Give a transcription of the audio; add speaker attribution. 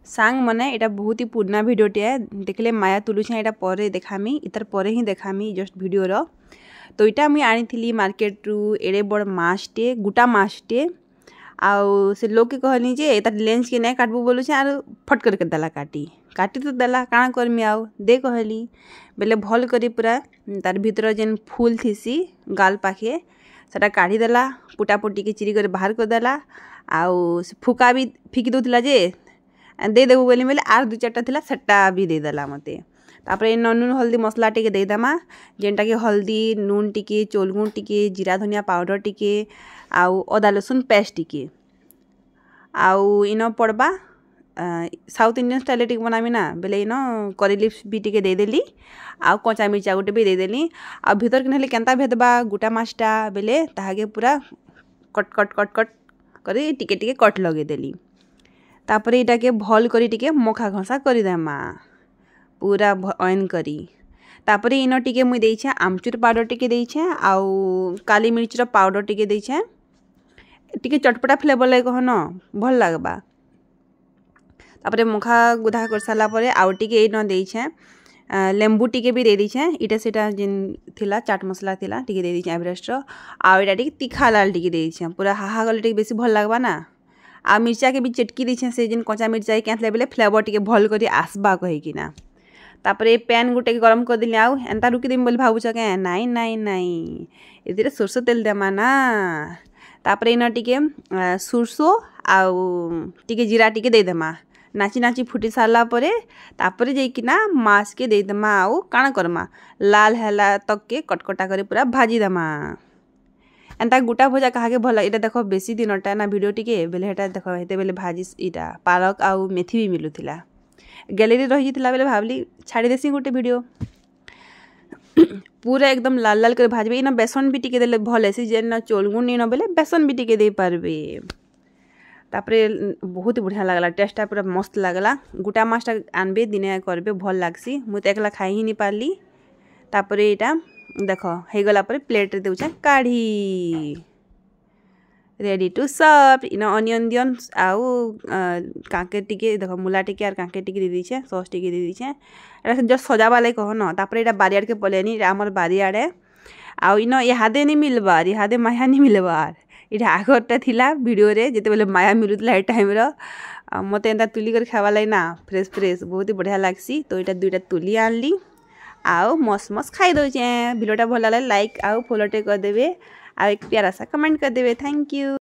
Speaker 1: सांग मने एटा बहुत ही पुराना वीडियोटे है देखले माया तुलुछे एटा परे देखामी इतार परे ही देखामी जस्ट वीडियो रो। तो इटा मुई आनी मार्केट रु एड़े बड़ माछटे गुटा माछटे आउ से लोग के कहनी जे तार लेंस के नहीं काटबू बोलू आर फट करके देला काटी तो देला काଣା करमी आउ दे कहली बेले भल करी पूरा तार भीतर जेन फूल थीसी गाल पाखे सेटा काढ़ी देला पुटापुटी के चिरी कर बाहर कर देला आउ फुका भी फिकी दूला जे दे देबू बोली बोले आर 2-4टा थिला सेटा भी दे देला मते। तापर नून हल्दी मसला टिके दे देमा जेनटा कि हल्दी नून टिके चोलगुण टिके जीरा धनिया पाउडर टिके आउ अदा लसुन पेस्ट टिके आउ इन पड़बा साउथ इंडियन स्टाइल टिके बनामी ना बेले इन करी लिप्स भी टिके दे देली आउ कच्चा मिर्चा गोटे भी दे देली आ भीतर के नहले केंता भेदबा गुटा माछटा बेले ताहाके पूरा कट कट कट कट करी टिके टिके कट लगे देली। तापर इटा के भल करी टिके मखा घसा करी देमा पूरा ऑन करी। तापर इन टिके मुई देइछे आमचूर पाउडर टिके देइछे आउ काली मिर्च रो पाउडर टिके देइछे टिके चटपटा फ्लेवर लगे कहन भल लागबा। तापर मखा गुधा कर साला परे आउ टिके इन देइछे लेंबू टिके भी दे दीछे इटा सेटा जिन थिला चाट मसला थिला टिके दे दीछे एवरेस्ट रो आउ इटा टिके तीखा लाल टिके दे दीछे पूरा हाहा गले टिके बेसी भल लागबा ना आ मिर्चा के भी चटकी दीछे से जिन कच्चा मिर्चा के बेले फ्लेवर टिके भल करी आसबा कहीकिना। तापर पैन गुटे गरम कर दिली आउ एंता रुकी देम बोली भावुछ के नाई नाई नाई इधर सरसो तेल देमा ना। तापर इन टिके सरसो आउ टिके जीरा टिके दे देमा नाची नाची फुटी सारा परे तापर जाइकिना माछ के दे देमा आउ काଣା करमा लाल हैला तक के कटकटा करे पूरा भाजी देमा एंता गुटा भजा कहा भल इटा देख बेसी दिन टा ना वीडियो टिके बेले हेटा देख हेते बेले भाजी इटा पालक आउ मेथी भी मिलुथिला गैलरी रही जाता बेले भावली छाड़ी देसी गोटे वीडियो पूरा एकदम लाल लाल कर भाजबे इन बेसन भी टिके देले भल ऐसी जेन चोलगुण इन बेले बेसन भी टिके दे पारबे। तापरे बहुत बढ़िया लगला टेस्टा पूरा मस्त लगला गुटा माछटा आनबे दिने करबे भल लागसी मुई तो एकला खाई ही नहीं पारली। तापरे इटा देख हो गला पर प्लेट रे देउछे काढ़ी रेडी टू सर्व इन अनियन दियन आउ कांके टिके देख मुला टिके आर कांके टिके दे दीछे सॉस टिके दे दीछे एटा जस्ट सजाबा लाई कह न। तापरे एटा बारियाड़ के पलेनी हमर बारियाड़े आउ इन इहादे नहीं मिलबार इहादे माया नहीं मिलबार इटा आगरटा थिला वीडियो रे जेते बेले माया मिलुतला ए टाइम रो मते एंता तुली कर खावा लाई ना फ्रेश फ्रेश बहुत ही बढ़िया लागसी। तो इटा 2टा तुली आनली आउ मस्त मस्त खाई दउछे वीडियोटा भल लाइक आउ फॉलो टे कर देबे आ एक प्यारा सा कमेंट कर देबे। Thank you.